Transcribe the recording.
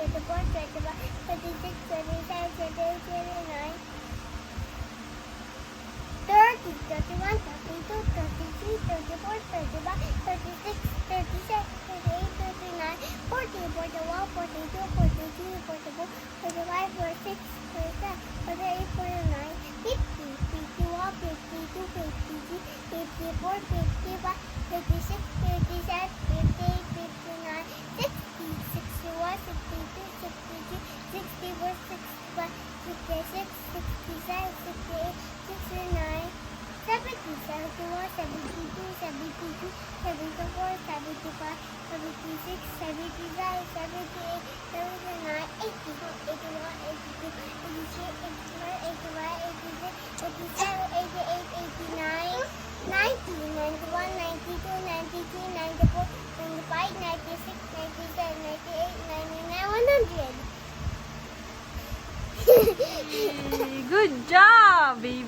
24, 25, 26, 27, 28, 29, 30, 31, 32, 33, 34, 35, 36, 37, 38, 39, 40, 41, 42, 43, 44, 45, 46, 47, 48, 49, 50, 51, 52, 53, 54, 55, 56, 57, 58, 59, 60, 61, 62, 63, 64, 65, 66, 67, 68, 69, 70, 71, 72, 73, 74, 75, 76, 75, 78, 79, 80, 81, 82, 83, 84, 85, 86, 87, 88, 89, 90, 91, 92, 93, 94, 95, 96, 97, 98, 99, 100. Good job, baby.